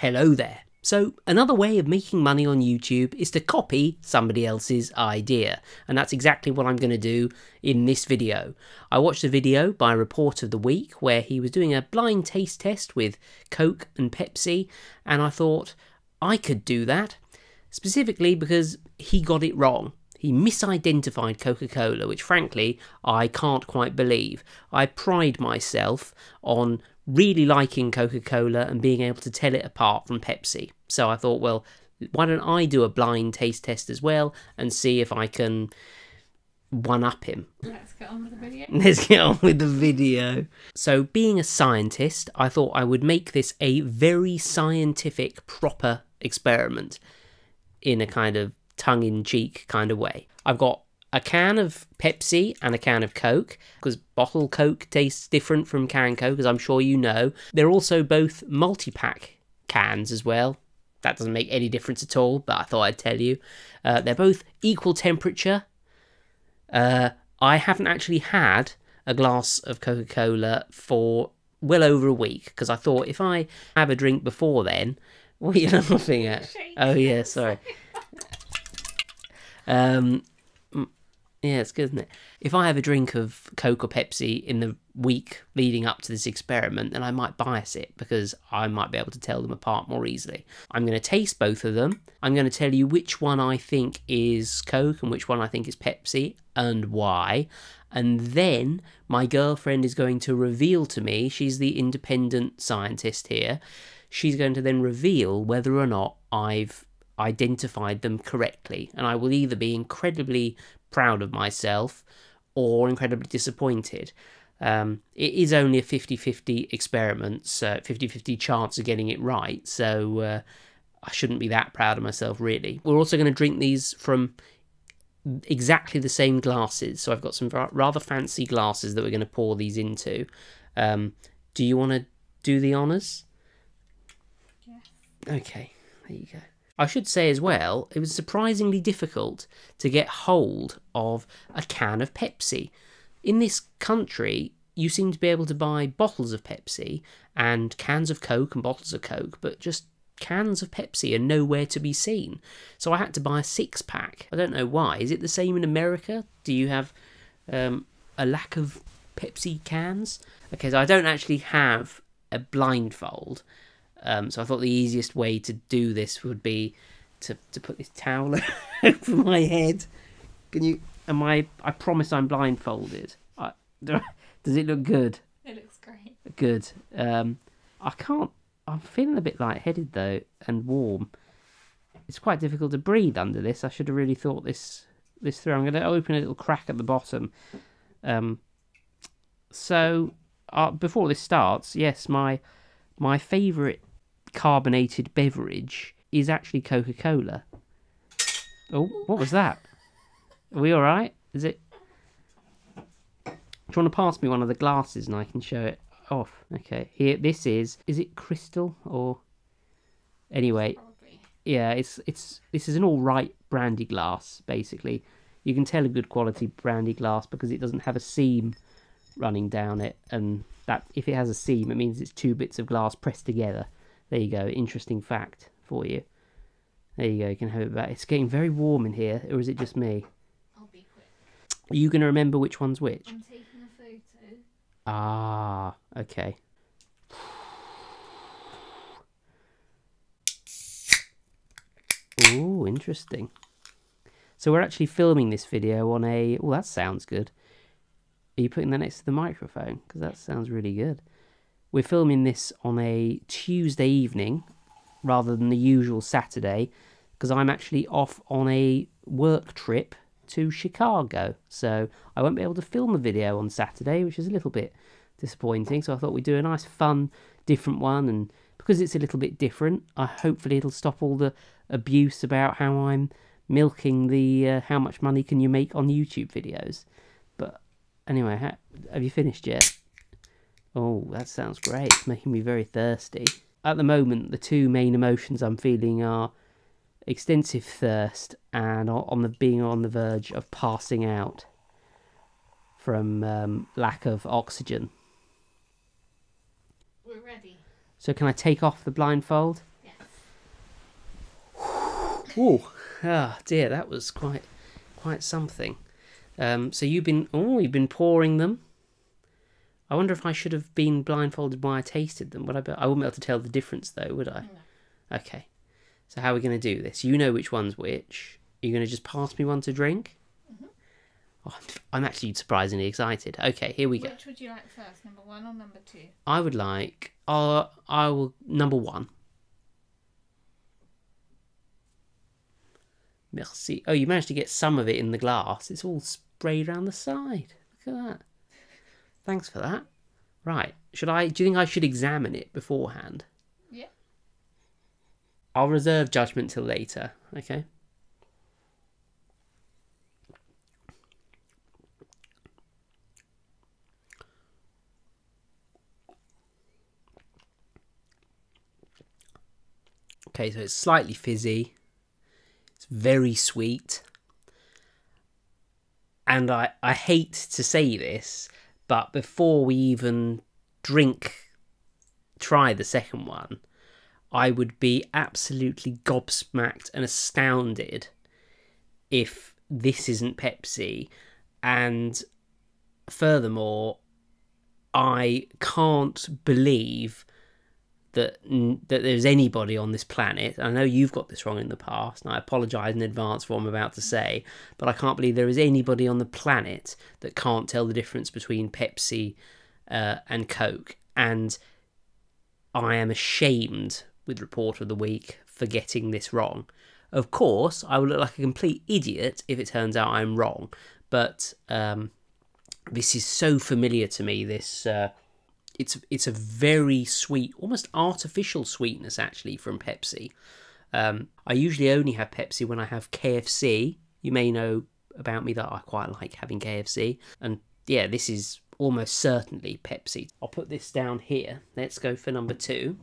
Hello there. So another way of making money on YouTube is to copy somebody else's idea, and that's exactly what I'm going to do in this video. I watched a video by Report of the Week where he was doing a blind taste test with Coke and Pepsi, and I thought I could do that, specifically because he got it wrong. He misidentified Coca-Cola, which frankly I can't quite believe. I pride myself on really liking Coca-Cola and being able to tell it apart from Pepsi. So I thought, well, why don't I do a blind taste test as well and see if I can one-up him. Let's get on with the video. Let's get on with the video. So being a scientist, I thought I would make this a very scientific, proper experiment in a kind of tongue-in-cheek kind of way. I've got a can of Pepsi and a can of Coke, because bottle Coke tastes different from can Coke, as I'm sure you know. They're also both multi-pack cans as well. That doesn't make any difference at all, but I thought I'd tell you. They're both equal temperature. I haven't actually had a glass of Coca-Cola for well over a week, because I thought if I have a drink before then... What are you laughing at? Oh yeah, sorry. Yeah, it's good, isn't it? If I have a drink of Coke or Pepsi in the week leading up to this experiment, then I might bias it because I might be able to tell them apart more easily. I'm going to taste both of them. I'm going to tell you which one I think is Coke and which one I think is Pepsi and why. And then my girlfriend is going to reveal to me, she's the independent scientist here, she's going to then reveal whether or not I've identified them correctly. And I will either be incredibly proud of myself or incredibly disappointed. It is only a 50-50 experiment, so 50-50 chance of getting it right, so I shouldn't be that proud of myself, really. We're also going to drink these from exactly the same glasses, so I've got some rather fancy glasses that we're going to pour these into. Do you want to do the honours? Yes. Okay, there you go. I should say as well, it was surprisingly difficult to get hold of a can of Pepsi. In this country, you seem to be able to buy bottles of Pepsi and cans of Coke and bottles of Coke, but just cans of Pepsi are nowhere to be seen. So I had to buy a 6-pack. I don't know why. Is it the same in America? Do you have a lack of Pepsi cans? Okay, so I don't actually have a blindfold. So I thought the easiest way to do this would be to put this towel over my head. Can you? I promise I'm blindfolded. Does it look good? It looks great. Good. I can't. I'm feeling a bit lightheaded though, and warm. It's quite difficult to breathe under this. I should have really thought this through. I'm going to open a little crack at the bottom. So before this starts, yes, my favourite carbonated beverage is actually Coca-Cola. Oh, what was that? Are we alright? Is it... Do you want to pass me one of the glasses and I can show it off? Okay, here, this is it crystal or... Anyway, probably. Yeah, this is an alright brandy glass, basically. You can tell a good quality brandy glass because it doesn't have a seam running down it, and that if it has a seam, it means it's 2 bits of glass pressed together. There you go, interesting fact for you. There you go, you can have it back. It's getting very warm in here, or is it just me? I'll be quick. Are you going to remember which one's which? I'm taking a photo. Ah, okay. Ooh, interesting. So we're actually filming this video on a... Oh, that sounds good. Are you putting that next to the microphone? Because that sounds really good. We're filming this on a Tuesday evening rather than the usual Saturday because I'm actually off on a work trip to Chicago. So I won't be able to film the video on Saturday, which is a little bit disappointing. So I thought we'd do a nice, fun, different one. And because it's a little bit different, hopefully it'll stop all the abuse about how I'm milking the how much money can you make on YouTube videos. But anyway, have you finished yet? Oh, that sounds great. It's making me very thirsty. At the moment, the two main emotions I'm feeling are extensive thirst and being on the verge of passing out from lack of oxygen. We're ready. So can I take off the blindfold? Yes. Oh, ah, dear, that was quite something. So you've been pouring them. I wonder if I should have been blindfolded while I tasted them. I wouldn't be able to tell the difference though, would I? No. Okay. So how are we going to do this? You know which one's which. Are you going to just pass me one to drink? Mm-hmm. Oh, I'm actually surprisingly excited. Okay, here we go. Which would you like first, number 1 or number 2? I would like. I will number 1. Merci. Oh, you managed to get some of it in the glass. It's all sprayed around the side. Look at that. Thanks for that. Right. Do you think I should examine it beforehand? Yeah. I'll reserve judgment till later. Okay. Okay, so it's slightly fizzy. It's very sweet. And I hate to say this, but before we even try the second one, I would be absolutely gobsmacked and astounded if this isn't Pepsi. And furthermore, I can't believe that there's anybody on this planet. I know you've got this wrong in the past, and I apologise in advance for what I'm about to say, but I can't believe there is anybody on the planet that can't tell the difference between Pepsi and Coke. And I am ashamed with Reporter of the Week for getting this wrong. Of course, I will look like a complete idiot if it turns out I'm wrong, but this is so familiar to me, this... It's a very sweet, almost artificial sweetness, actually, from Pepsi. I usually only have Pepsi when I have KFC. You may know about me that I quite like having KFC. And yeah, this is almost certainly Pepsi. I'll put this down here. Let's go for number 2.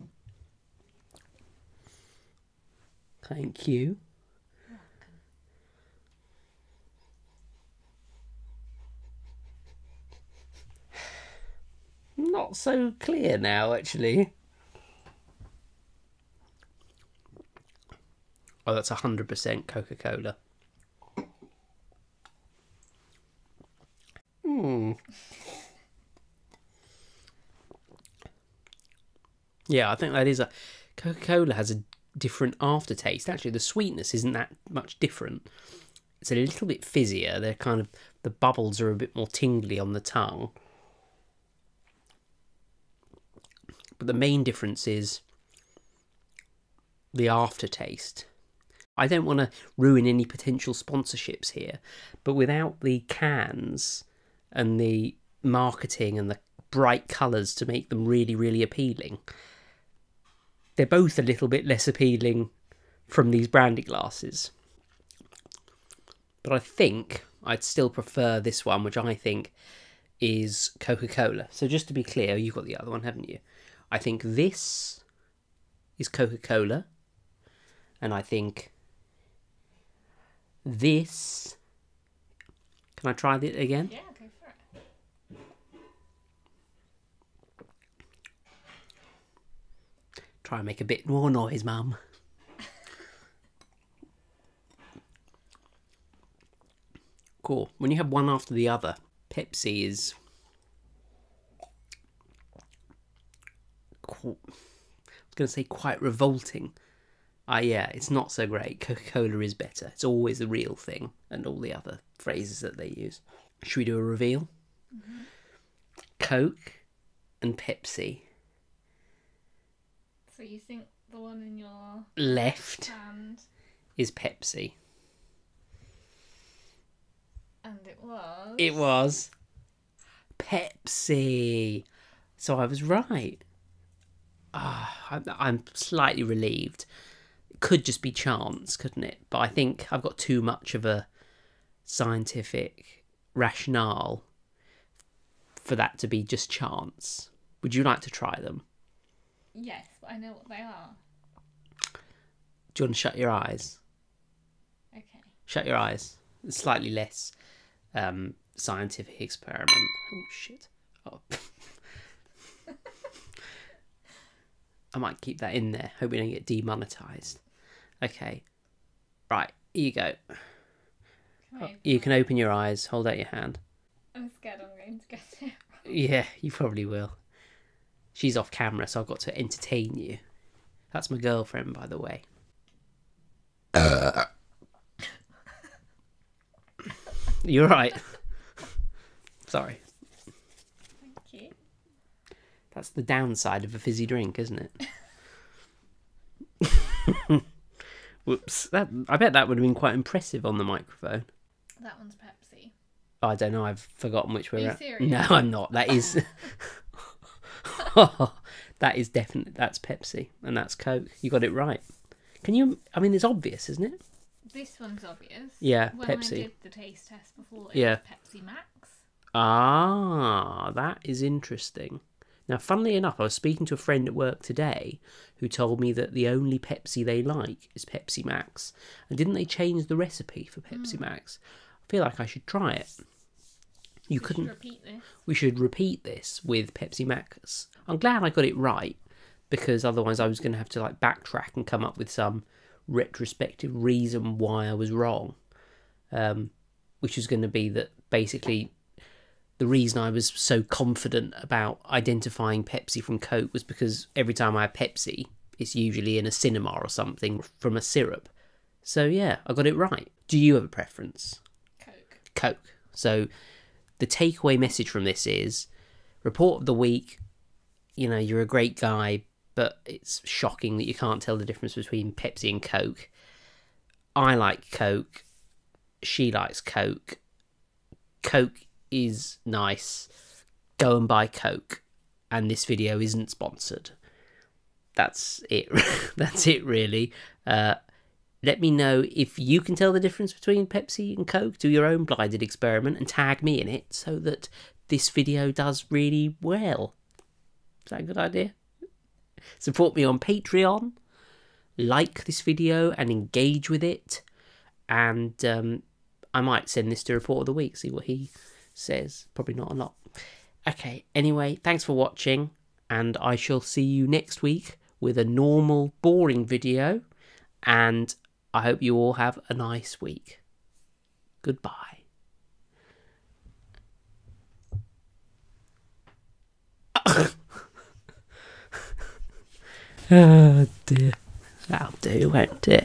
Thank you. Not so clear now, actually. Oh, that's 100% Coca-Cola. Yeah, I think that is Coca-Cola has a different aftertaste. Actually, the sweetness isn't that much different. It's a little bit fizzier. They're kind of... the bubbles are a bit more tingly on the tongue. But the main difference is the aftertaste. I don't want to ruin any potential sponsorships here, but without the cans and the marketing and the bright colours to make them really, really appealing, they're both a little bit less appealing from these brandy glasses. But I think I'd still prefer this one, which I think is Coca-Cola. So just to be clear, you've got the other one, haven't you? I think this is Coca-Cola, and I think this... Can I try it again? Yeah, go for it. Try and make a bit more noise, Mum. Cool. When you have one after the other, Pepsi is... I was going to say quite revolting. Yeah, it's not so great. Coca-Cola is better. It's always the real thing, and all the other phrases that they use. Should we do a reveal? Mm-hmm. Coke and Pepsi. So you think the one in your left hand is Pepsi. And it was... It was Pepsi. So I was right. I'm slightly relieved. It could just be chance, couldn't it? But I think I've got too much of a scientific rationale for that to be just chance. Would you like to try them? Yes, but I know what they are. Do you want to shut your eyes? Okay. Shut your eyes. It's slightly less scientific experiment. Oh, shit. Oh. I might keep that in there. Hope we don't get demonetized. Okay. Right, here you go. Can You can open your eyes, hold out your hand. I'm scared I'm going to get it. Yeah, you probably will. She's off camera, so I've got to entertain you. That's my girlfriend, by the way. You're right. Sorry. Thank you. That's the downside of a fizzy drink, isn't it? Whoops. I bet that would have been quite impressive on the microphone. That one's Pepsi. I don't know, I've forgotten which Are we're you at. serious? No, I'm not. That is... that is definitely... That's Pepsi, and that's Coke. You got it right. Can you... I mean, it's obvious, isn't it? This one's obvious. Yeah, when Pepsi. I did the taste test before, it Yeah. was Pepsi Max. Ah, that is interesting. Now, funnily enough, I was speaking to a friend at work today who told me that the only Pepsi they like is Pepsi Max. And didn't they change the recipe for Pepsi Max? I feel like I should try it. You couldn't... Should repeat this. We should repeat this with Pepsi Max. I'm glad I got it right, because otherwise I was going to have to like backtrack and come up with some retrospective reason why I was wrong. Which was going to be that basically the reason I was so confident about identifying Pepsi from Coke was because every time I have Pepsi, it's usually in a cinema or something from a syrup. So yeah, I got it right. Do you have a preference? Coke. Coke. So the takeaway message from this is, report of the week, you know, you're a great guy, but it's shocking that you can't tell the difference between Pepsi and Coke. I like Coke. She likes Coke. Coke is nice. Go and buy Coke. And this video isn't sponsored. That's it. That's it, really. Let me know if you can tell the difference between Pepsi and Coke. Do your own blinded experiment and tag me in it so that this video does really well. Is that a good idea? Support me on Patreon. Like this video and engage with it. And I might send this to Report of the Week, see what he says. Probably not a lot. Okay, anyway, thanks for watching. And I shall see you next week with a normal, boring video. And I hope you all have a nice week. Goodbye. Oh dear. That'll do, won't it?